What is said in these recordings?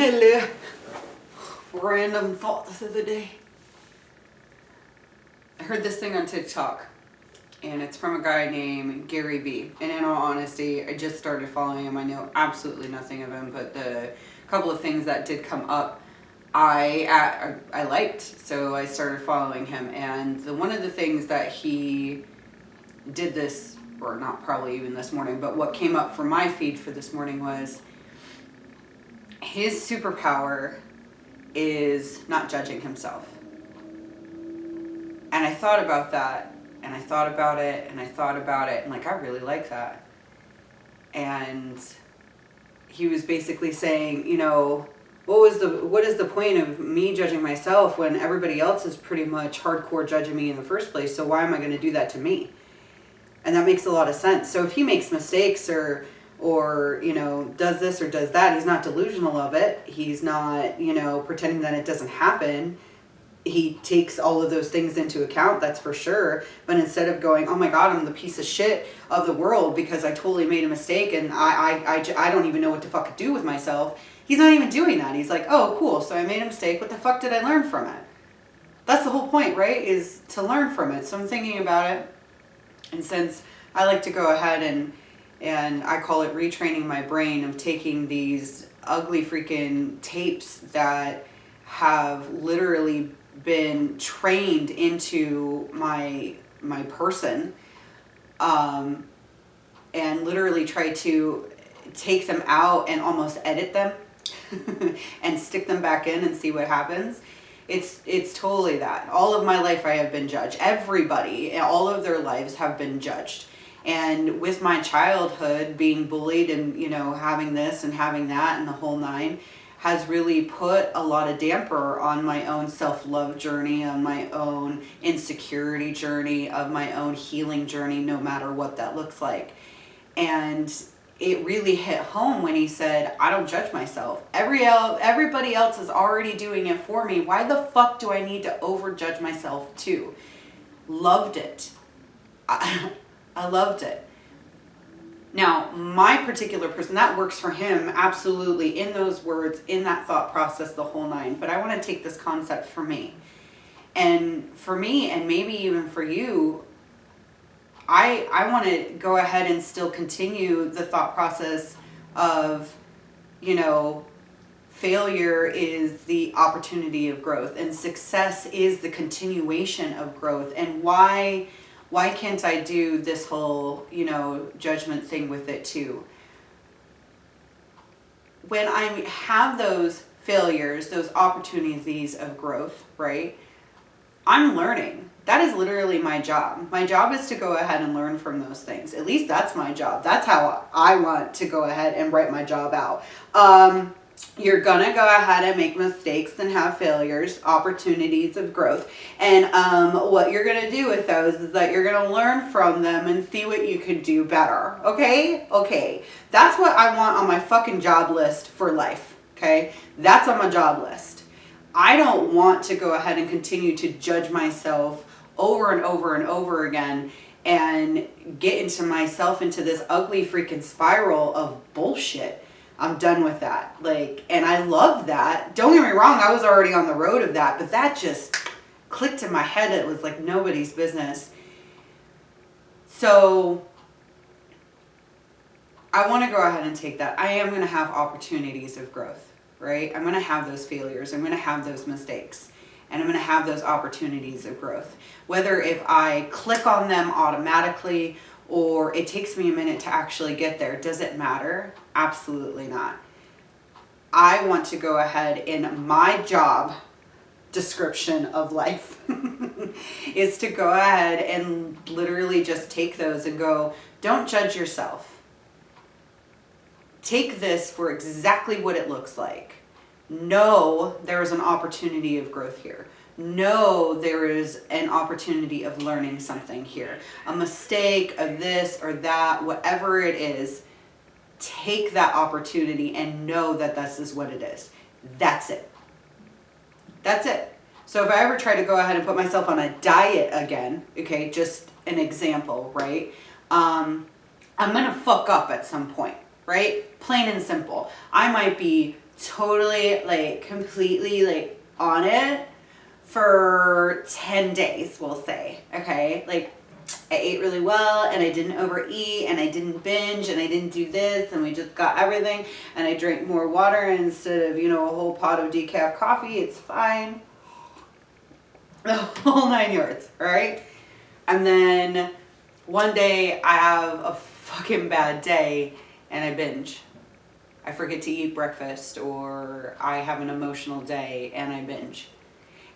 Hello. Random thoughts of the day. I heard this thing on TikTok, and it's from a guy named Gary Vee. And in all honesty, I just started following him. I know absolutely nothing of him, but the couple of things that did come up, I liked. So I started following him. And one of the things that he did this, or not probably even this morning, but what came up for my feed for this morning was his superpower is not judging himself. And I thought about that, and I thought about it, and I thought about it, and like, I really like that. And he was basically saying, you know, what is the point of me judging myself when everybody else is pretty much hardcore judging me in the first place? So why am I going to do that to me? And that makes a lot of sense. So if he makes mistakes or you know, does this or does that, he's not delusional of it. He's not, you know, pretending that it doesn't happen. He takes all of those things into account, that's for sure. But instead of going, oh my God, I'm the piece of shit of the world because I totally made a mistake and I don't even know what to fuck do with myself. He's not even doing that. He's like, oh, cool. So I made a mistake. What the fuck did I learn from it? That's the whole point, right? Is to learn from it. So I'm thinking about it. And since I like to go ahead and I call it retraining my brain of taking these ugly freaking tapes that have literally been trained into my person, and literally try to take them out and almost edit them and stick them back in and see what happens. It's totally that. All of my life I have been judged. Everybody, all of their lives have been judged. And with my childhood being bullied and, you know, having this and having that and the whole nine has really put a lot of damper on my own self-love journey, on my own insecurity journey, of my own healing journey, no matter what that looks like. And it really hit home when he said, I don't judge myself. Everybody else is already doing it for me. Why the fuck do I need to overjudge myself too? Loved it. I loved it. Now, my particular person, that works for him absolutely in those words, in that thought process, the whole nine. But I want to take this concept for me. And for me, and maybe even for you, I want to go ahead and still continue the thought process of, you know, failure is the opportunity of growth and success is the continuation of growth. And why can't I do this whole, you know, judgment thing with it too? When I have those failures, those opportunities of growth, right? I'm learning. That is literally my job. My job is to go ahead and learn from those things. At least that's my job. That's how I want to go ahead and write my job out. You're gonna go ahead and make mistakes and have failures, opportunities of growth. And what you're gonna do with those is that you're gonna learn from them and see what you can do better. Okay? Okay. That's what I want on my fucking job list for life. Okay? That's on my job list. I don't want to go ahead and continue to judge myself over and over and over again and get into myself into this ugly freaking spiral of bullshit. I'm done with that. Like, and I love that. Don't get me wrong, I was already on the road of that, but that just clicked in my head. It was like nobody's business. So I want to go ahead and take that. I am going to have opportunities of growth, right? I'm going to have those failures. I'm going to have those mistakes. And I'm going to have those opportunities of growth. Whether if I click on them automatically or it takes me a minute to actually get there, does it matter? Absolutely not. I want to go ahead in my job description of life is to go ahead and literally just take those and go, don't judge yourself. Take this for exactly what it looks like. Know there is an opportunity of growth here. Know there is an opportunity of learning something here. A mistake of this or that, whatever it is, take that opportunity and know that this is what it is. That's it. That's it. So if I ever try to go ahead and put myself on a diet again, okay, just an example, right? I'm going to fuck up at some point, right? Plain and simple. I might be totally, like, completely, like, on it for 10 days, we'll say, okay? Like, I ate really well, and I didn't overeat, and I didn't binge, and I didn't do this, and we just got everything, and I drank more water instead of, a whole pot of decaf coffee. It's fine. The whole 9 yards, right? And then one day I have a fucking bad day, and I binge. I forget to eat breakfast, or I have an emotional day, and I binge.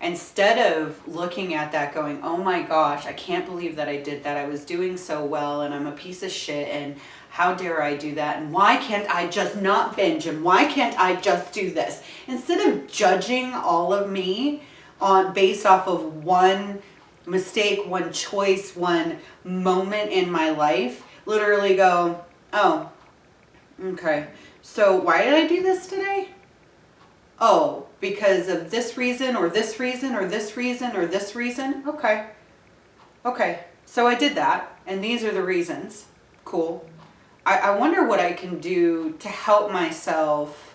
Instead of looking at that going, oh my gosh, I can't believe that I did that. I was doing so well, and I'm a piece of shit, and how dare I do that, and why can't I just not binge, and why can't I just do this? Instead of judging all of me based off of one mistake, one choice, one moment in my life, literally go, oh, okay, so why did I do this today? Oh, because of this reason, or this reason, or this reason, or this reason? Okay, so I did that, and these are the reasons. Cool. I wonder what I can do to help myself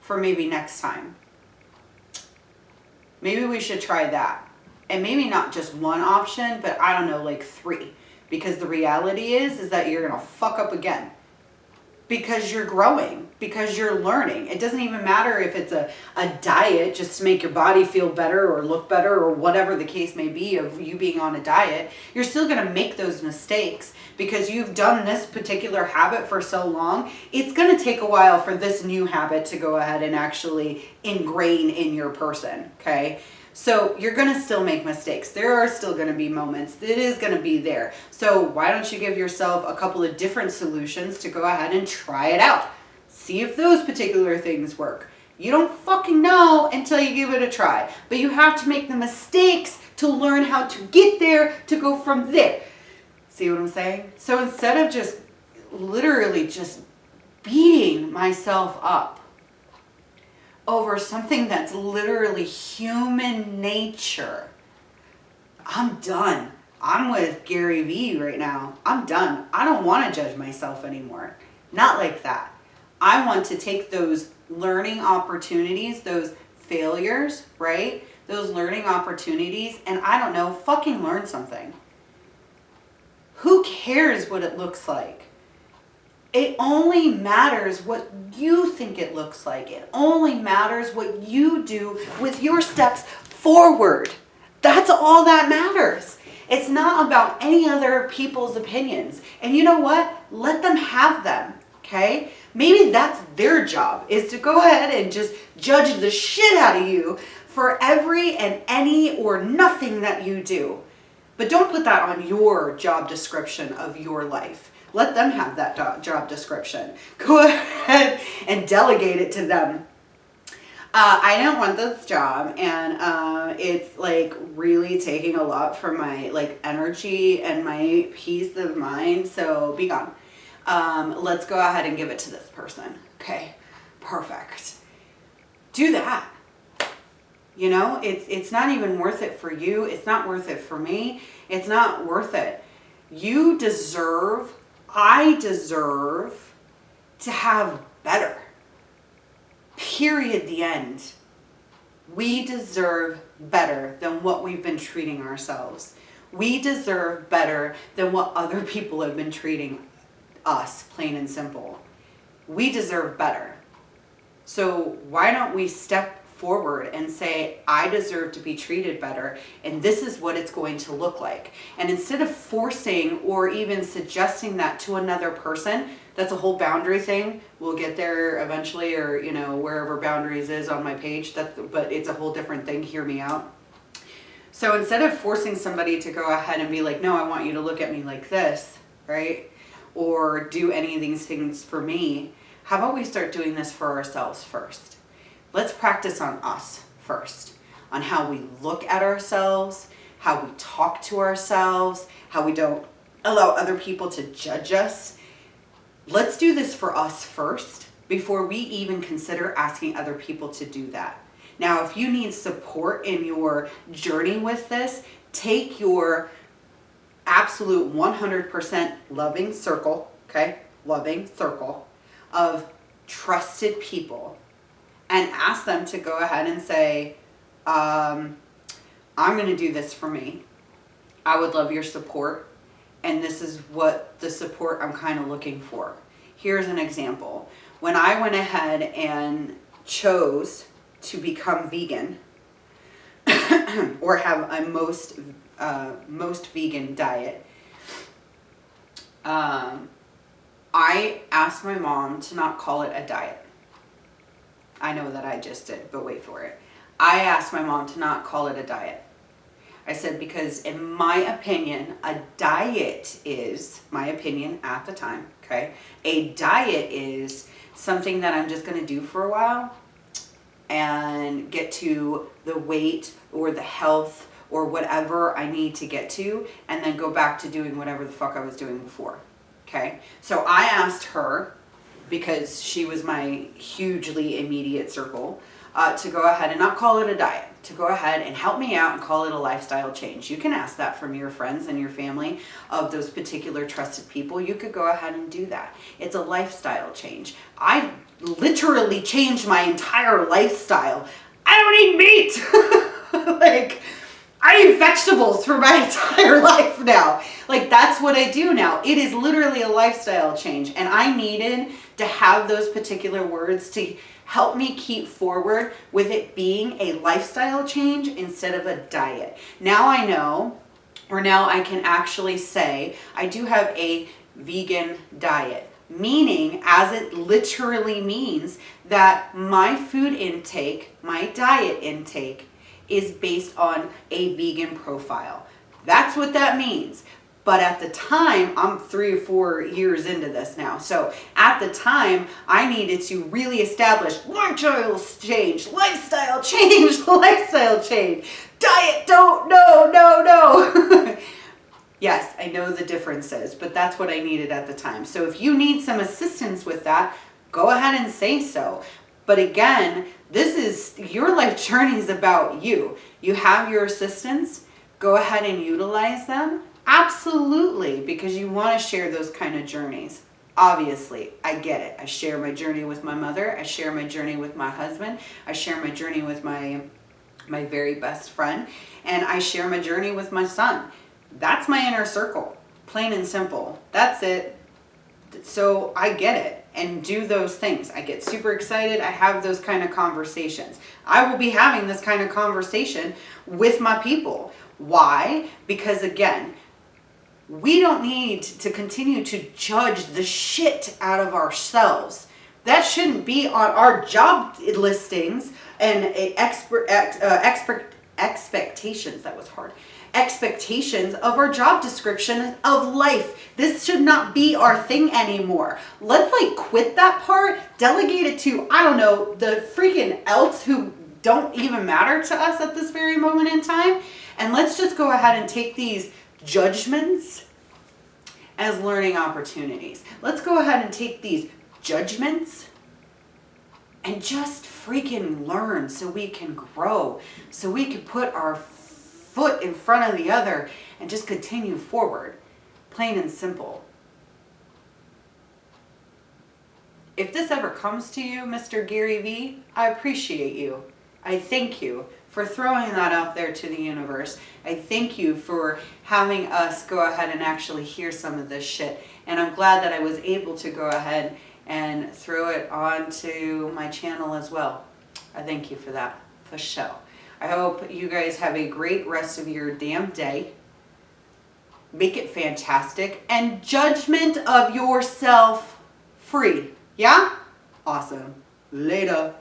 for maybe next time. Maybe we should try that. And maybe not just one option, but I don't know, like 3. Because the reality is that you're going to fuck up again. Because you're growing, because you're learning. It doesn't even matter if it's a diet just to make your body feel better or look better or whatever the case may be of you being on a diet. You're still going to make those mistakes because you've done this particular habit for so long. It's going to take a while for this new habit to go ahead and actually ingrain in your person, okay? So you're going to still make mistakes. There are still going to be moments. It is going to be there. So why don't you give yourself a couple of different solutions to go ahead and try it out? See if those particular things work. You don't fucking know until you give it a try. But you have to make the mistakes to learn how to get there, to go from there. See what I'm saying? So instead of just literally just beating myself up over something that's literally human nature, I'm done. I'm with Gary Vee right now. I'm done. I don't want to judge myself anymore. Not like that. I want to take those learning opportunities, those failures, right? Those learning opportunities, and I don't know, fucking learn something. Who cares what it looks like? It only matters what you think it looks like. It only matters what you do with your steps forward. That's all that matters. It's not about any other people's opinions. And you know what? Let them have them, okay? Maybe that's their job, is to go ahead and just judge the shit out of you for every and any or nothing that you do. But don't put that on your job description of your life. Let them have that job description. Go ahead and delegate it to them. I don't want this job, and it's like really taking a lot from my like energy and my peace of mind. So be gone. Let's go ahead and give it to this person. Okay, perfect. Do that. You know, it's not even worth it for you. It's not worth it for me. It's not worth it. You deserve. I deserve to have better. Period. The end. We deserve better than what we've been treating ourselves. We deserve better than what other people have been treating us, plain and simple. We deserve better. So why don't we step forward and say, I deserve to be treated better, and this is what it's going to look like. And instead of forcing or even suggesting that to another person, that's a whole boundary thing. We'll get there eventually, or you know, wherever boundaries is on my page. But it's a whole different thing. Hear me out. So instead of forcing somebody to go ahead and be like, no, I want you to look at me like this, right? Or do any of these things for me. How about we start doing this for ourselves first? Let's practice on us first, on how we look at ourselves, how we talk to ourselves, how we don't allow other people to judge us. Let's do this for us first before we even consider asking other people to do that. Now, if you need support in your journey with this, take your absolute 100% loving circle, okay? Loving circle of trusted people and ask them to go ahead and say, I'm going to do this for me. I would love your support. And this is what the support I'm kind of looking for. Here's an example. When I went ahead and chose to become vegan or have a most vegan diet, I asked my mom to not call it a diet. I know that I just did, but wait for it. I asked my mom to not call it a diet. I said, because in my opinion, a diet is, my opinion at the time, okay? A diet is something that I'm just going to do for a while and get to the weight or the health or whatever I need to get to, and then go back to doing whatever the fuck I was doing before, okay? So I asked her, because she was my hugely immediate circle, to go ahead and not call it a diet, to go ahead and help me out and call it a lifestyle change. You can ask that from your friends and your family of those particular trusted people. You could go ahead and do that. It's a lifestyle change. I literally changed my entire lifestyle. I don't eat meat. Like, I eat vegetables for my entire life now. Like, that's what I do now. It is literally a lifestyle change. And I needed to have those particular words to help me keep forward with it being a lifestyle change instead of a diet. Now I know, or now I can actually say, I do have a vegan diet. Meaning, as it literally means, that my food intake, my diet intake, is based on a vegan profile. That's what that means. But at the time, I'm 3 or 4 years into this now. So at the time, I needed to really establish lifestyle change, lifestyle change, lifestyle change. Diet, don't, no. Yes, I know the differences, but that's what I needed at the time. So if you need some assistance with that, go ahead and say so. But again, this is, your life journey is about you. You have your assistants, go ahead and utilize them. Absolutely, because you want to share those kind of journeys. Obviously, I get it. I share my journey with my mother. I share my journey with my husband. I share my journey with my very best friend. And I share my journey with my son. That's my inner circle, plain and simple. That's it. So I get it and do those things. I get super excited. I have those kind of conversations. I will be having this kind of conversation with my people. Why? Because again, we don't need to continue to judge the shit out of ourselves. That shouldn't be on our job listings and expectations. That was hard. Expectations of our job description of life. This should not be our thing anymore. Let's quit that part, delegate it to, I don't know, the freaking else who don't even matter to us at this very moment in time. And let's just go ahead and take these judgments as learning opportunities. Let's go ahead and take these judgments and just freaking learn so we can grow, so we can put our foot in front of the other and just continue forward. Plain and simple. If this ever comes to you, Mr. Gary Vee, I appreciate you. I thank you for throwing that out there to the universe. I thank you for having us go ahead and actually hear some of this shit. And I'm glad that I was able to go ahead and throw it onto my channel as well. I thank you for that, for sure. I hope you guys have a great rest of your damn day. Make it fantastic. And judgment of yourself free. Yeah? Awesome. Later.